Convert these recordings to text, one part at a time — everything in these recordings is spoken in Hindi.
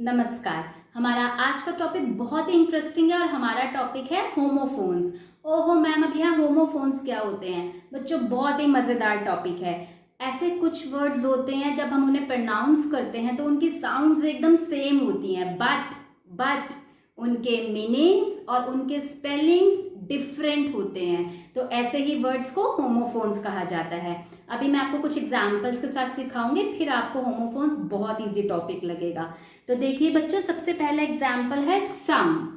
नमस्कार। हमारा आज का टॉपिक बहुत ही इंटरेस्टिंग है और हमारा टॉपिक है होमोफोन्स। ओहो मैम, अब यहाँ होमोफोन्स क्या होते हैं? बच्चों, बहुत ही मज़ेदार टॉपिक है। ऐसे कुछ वर्ड्स होते हैं जब हम उन्हें प्रोनाउंस करते हैं तो उनकी साउंड्स एकदम सेम होती हैं, बट उनके मीनिंग्स और उनके स्पेलिंग्स डिफरेंट होते हैं। तो ऐसे ही वर्ड्स को होमोफोन्स कहा जाता है। अभी मैं आपको कुछ एग्जाम्पल्स के साथ सिखाऊंगी, फिर आपको होमोफोन्स बहुत ईजी टॉपिक लगेगा। तो देखिए बच्चों, सबसे पहला एग्जाम्पल है सम।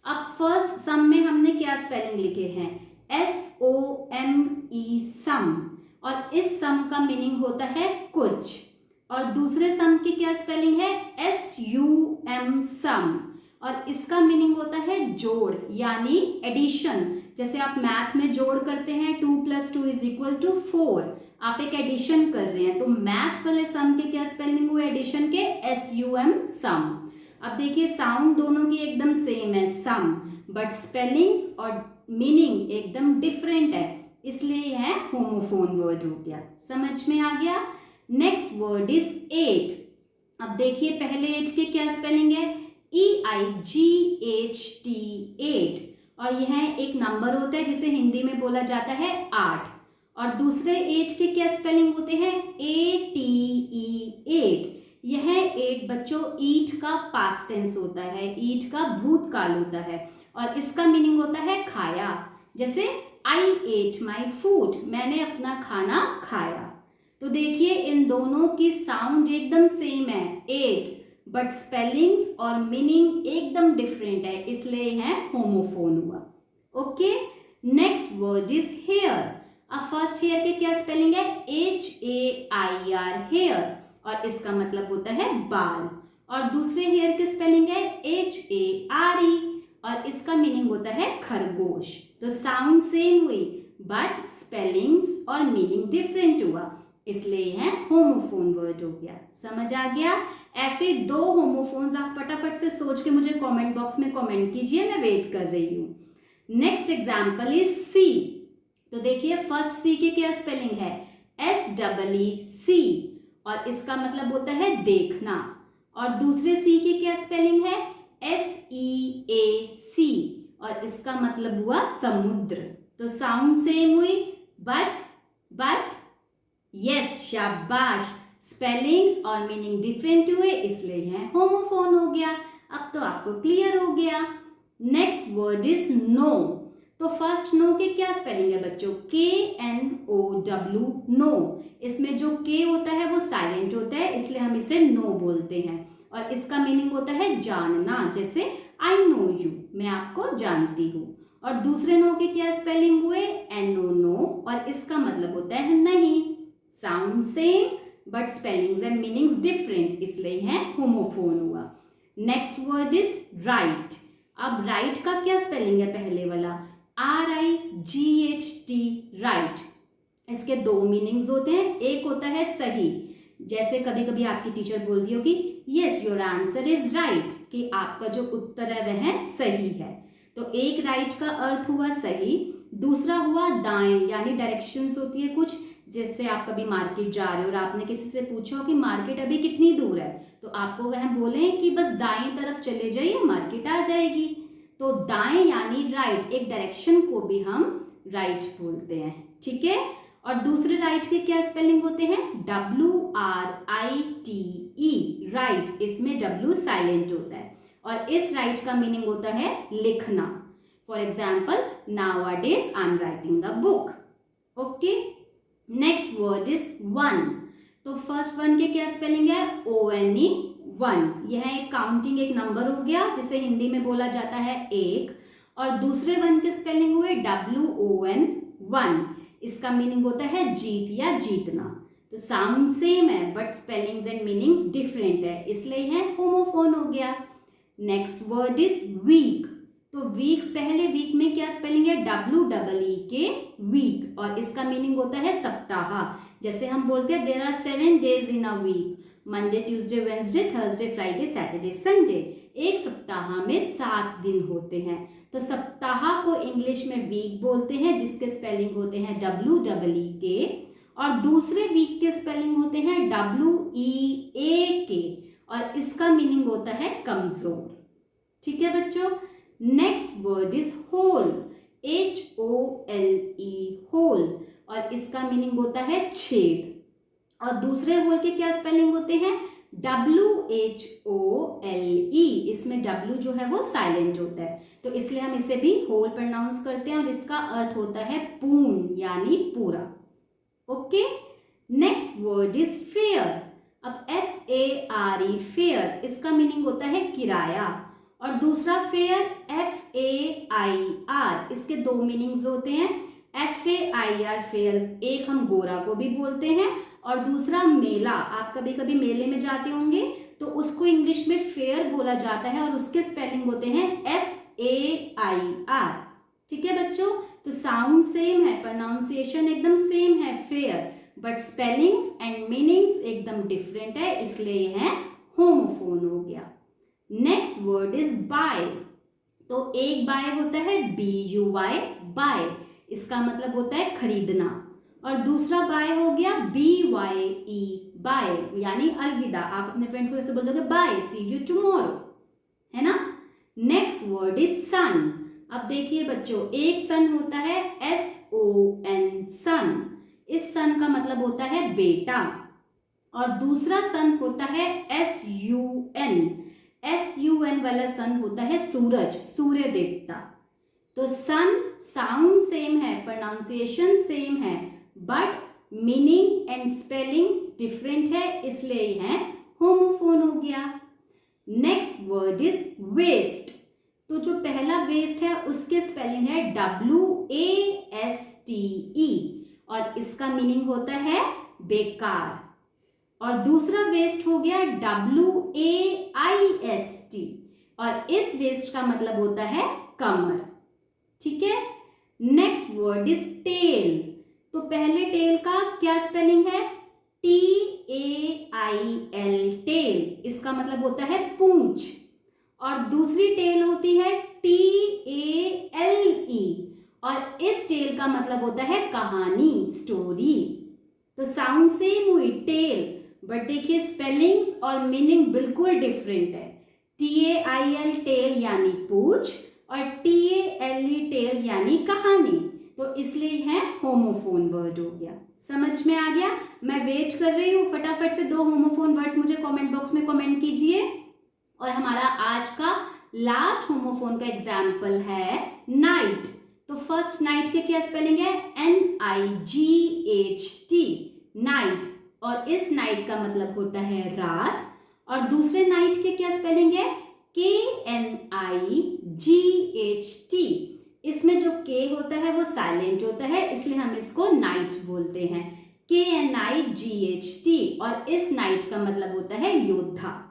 अब फर्स्ट सम में हमने क्या स्पेलिंग लिखे हैं? SOME, सम। और इस सम का मीनिंग होता है कुछ। और दूसरे सम की क्या स्पेलिंग है? SUM, सम। और इसका मीनिंग होता है जोड़ यानी एडिशन। जैसे आप मैथ में जोड़ करते हैं 2 + 2 = 4, आप एक एडिशन कर रहे हैं। तो मैथ वाले सम के क्या स्पेलिंग हुए एडिशन के? SUM, सम। अब देखिए साउंड दोनों की एकदम सेम है, सम, बट स्पेलिंग्स और मीनिंग एकदम डिफरेंट है, इसलिए यह होमोफोन वर्ड हो गया। समझ में आ गया? Next word is 8। अब देखिए पहले 8 के क्या स्पेलिंग है? EIGHT, 8। और यह एक नंबर होता है जिसे हिंदी में बोला जाता है 8। और दूसरे 8 के क्या स्पेलिंग होते हैं? ATE, 8। यह 8 बच्चों ईट का पास्ट टेंस होता है, ईट का भूतकाल होता है। और इसका मीनिंग होता है खाया। जैसे I ate my food, मैंने अपना खाना खाया। तो देखिए इन दोनों की साउंड एकदम सेम है, 8, बट स्पेलिंग्स और मीनिंग एकदम डिफरेंट है, इसलिए है होमोफोन हुआ। Okay, next word is hair. अब फर्स्ट हेयर के क्या स्पेलिंग है? HAIR, hair. और इसका मतलब होता है बाल। और दूसरे हेयर की स्पेलिंग है HARE, और इसका मीनिंग होता है खरगोश। तो साउंड सेम हुई बट स्पेलिंग्स और मीनिंग डिफरेंट हुआ, इसलिए यह होमोफोन वर्ड हो गया। समझ आ गया? ऐसे 2 होमोफोन्स आप फटाफट से सोच के मुझे कमेंट बॉक्स में कमेंट कीजिए, मैं वेट कर रही हूँ। Next example is see. तो देखिए फर्स्ट सी की क्या स्पेलिंग है? SEEC, और इसका मतलब होता है देखना। और दूसरे सी की क्या स्पेलिंग है? SEAC, और इसका मतलब हुआ समुद्र। तो साउंड सेम हुई बट यस, शाबाश, स्पेलिंग्स और मीनिंग डिफरेंट हुए, इसलिए यह होमोफोन हो गया। अब तो आपको क्लियर हो गया। Next word is know. तो फर्स्ट नो के क्या स्पेलिंग है बच्चों? KNOW, know. इसमें जो के होता है वो साइलेंट होता है, इसलिए हम इसे नो बोलते हैं। और इसका मीनिंग होता है जानना। जैसे I know you, मैं आपको जानती हूँ। और दूसरे नो के क्या स्पेलिंग हुए? NO, no. और इसका मतलब होता है नहीं। Sound same but spellings and meanings different, इसलिए है होमोफोन हुआ। Next word is right. अब राइट का क्या स्पेलिंग है? पहले वाला RIGHT, राइट। इसके 2 मीनिंग्स होते हैं, एक होता है सही। जैसे कभी कभी आपकी टीचर बोलती होगी yes your answer is right, कि आपका जो उत्तर है वह सही है। तो एक राइट का अर्थ हुआ सही, दूसरा हुआ दाएं, यानी डायरेक्शंस होती है कुछ। जैसे आप कभी मार्केट जा रहे हो और आपने किसी से पूछा कि मार्केट अभी कितनी दूर है, तो आपको वह बोले कि बस दाएं तरफ चले जाइए, मार्केट आ जाएगी। तो दाएं यानी राइट, एक डायरेक्शन को भी हम राइट बोलते हैं, ठीक है। और दूसरे राइट के क्या स्पेलिंग होते हैं? WRITE, right. इसमें W साइलेंट होता है। और इस राइट का मीनिंग होता है लिखना। For example, nowadays I am writing a book. Okay, next word is one. तो फर्स्ट वन के क्या स्पेलिंग है? ONE, 1। यह एक काउंटिंग, एक नंबर हो गया जिसे हिंदी में बोला जाता है 1। और दूसरे वन के स्पेलिंग हुए WON, 1। इसका मीनिंग होता है जीत या जीतना। तो साउंड सेम है but spellings and meanings different है, इसलिए है होमोफोन हो गया। Next word is week. तो वीक, पहले वीक में क्या स्पेलिंग है? WEEK, week. और इसका मीनिंग होता है सप्ताह। जैसे हम बोलते हैं there are 7 days in a week, Monday, Tuesday, Wednesday, Thursday, Friday, Saturday, Sunday. एक सप्ताह में 7 दिन होते हैं। तो सप्ताह को इंग्लिश में वीक बोलते हैं, जिसके स्पेलिंग होते हैं WEEK। और दूसरे वीक के स्पेलिंग होते हैं WEAK। और इसका मीनिंग होता है कमजोर। ठीक है बच्चों। Next word is hole, HOLE, hole, और इसका मीनिंग होता है छेद। और दूसरे होल के क्या स्पेलिंग होते हैं? WHOLE, इसमें W जो है वो साइलेंट होता है, तो इसलिए हम इसे भी होल प्रोनाउंस करते हैं और इसका अर्थ होता है पूर्ण यानी पूरा। Okay. Next word is fair. अब FARE, फेयर, इसका मीनिंग होता है किराया, और दूसरा फेयर FAIR, इसके दो मीनिंग्स होते हैं। FAIR फेयर, एक हम गोरा को भी बोलते हैं, और दूसरा मेला। आप कभी कभी मेले में जाते होंगे तो उसको इंग्लिश में फेयर बोला जाता है, और उसके स्पेलिंग होते हैं FAIR। ठीक है बच्चों, तो साउंड सेम है, प्रोनाउंसिएशन एकदम सेम है fair, but spellings and meanings एकदम डिफरेंट है, इसलिए यह होमोफोन हो गया। Next word is by. तो एक बाय होता है BUY, बाय, इसका मतलब होता है खरीदना, और दूसरा बाय हो गया BYE, बाय यानी अलविदा। आप अपने फ्रेंड्स को ऐसे बोल दोगे बाय, सी यू टुमारो, है ना। नेक्स्ट वर्ड इज सन। अब देखिए बच्चों, एक सन होता है SON, सन, इस सन का मतलब होता है बेटा, और दूसरा सन होता है SUN वाला सन होता है सूरज, सूर्य देवता। तो सन साउंड सेम है, प्रोनाउंसिएशन सेम है, but meaning and spelling different है, इसलिए यह होमोफोन हो गया। Next word is waste. तो जो पहला वेस्ट है उसके स्पेलिंग है WASTE, और इसका मीनिंग होता है बेकार, और दूसरा वेस्ट हो गया WAIST, और इस वेस्ट का मतलब होता है कमर। ठीक है। Next word is tail. तो पहले टेल का क्या स्पेलिंग है? TAIL, टेल, इसका मतलब होता है पूंछ, और दूसरी टेल होती है TALE, और इस टेल का मतलब होता है कहानी, स्टोरी। तो साउंड सेम हुई टेल, बट देखिए स्पेलिंग्स और मीनिंग बिल्कुल डिफरेंट है। TAIL टेल यानी पूछ, और TALE टेल यानी कहानी, तो इसलिए है होमोफोन वर्ड हो गया। समझ में आ गया? मैं वेट कर रही हूँ, फटाफट से 2 होमोफोन वर्ड्स मुझे कमेंट बॉक्स में कमेंट कीजिए। और हमारा आज का लास्ट होमोफोन का एग्जाम्पल है नाइट। तो फर्स्ट नाइट के क्या स्पेलिंग है? NIGHT, नाइट, और इस नाइट का मतलब होता है रात, और दूसरे नाइट के क्या स्पेलिंग है? KNIGHT, इसमें जो K होता है वो साइलेंट होता है, इसलिए हम इसको नाइट बोलते हैं, KNIGHT, और इस नाइट का मतलब होता है योद्धा।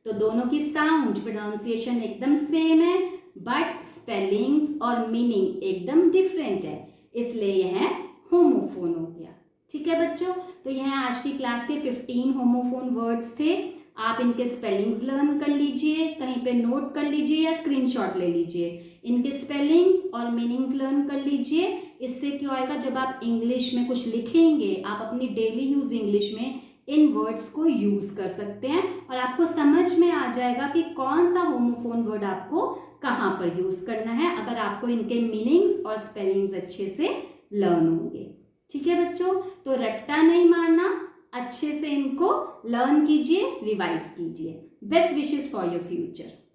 तो दोनों की साउंड प्रोनाउंसिएशन एकदम सेम है, बट स्पेलिंग्स और मीनिंग एकदम डिफरेंट है, इसलिए यह होमोफोन हो गया। ठीक है बच्चों, तो यह आज की क्लास के 15 होमोफोन वर्ड्स थे। आप इनके स्पेलिंग्स लर्न कर लीजिए, कहीं पे नोट कर लीजिए या स्क्रीनशॉट ले लीजिए, इनके स्पेलिंग्स और मीनिंग्स लर्न कर लीजिए। इससे क्या होएगा, जब आप इंग्लिश में कुछ लिखेंगे, आप अपनी डेली यूज इंग्लिश में इन वर्ड्स को यूज कर सकते हैं, और आपको समझ में आ जाएगा कि कौन सा होमोफोन वर्ड आपको कहाँ पर यूज करना है, अगर आपको इनके मीनिंग्स और स्पेलिंग्स अच्छे से लर्न होंगे। ठीक है बच्चों, तो रट्टा नहीं मारना, अच्छे से इनको लर्न कीजिए, रिवाइज कीजिए। Best wishes for your future.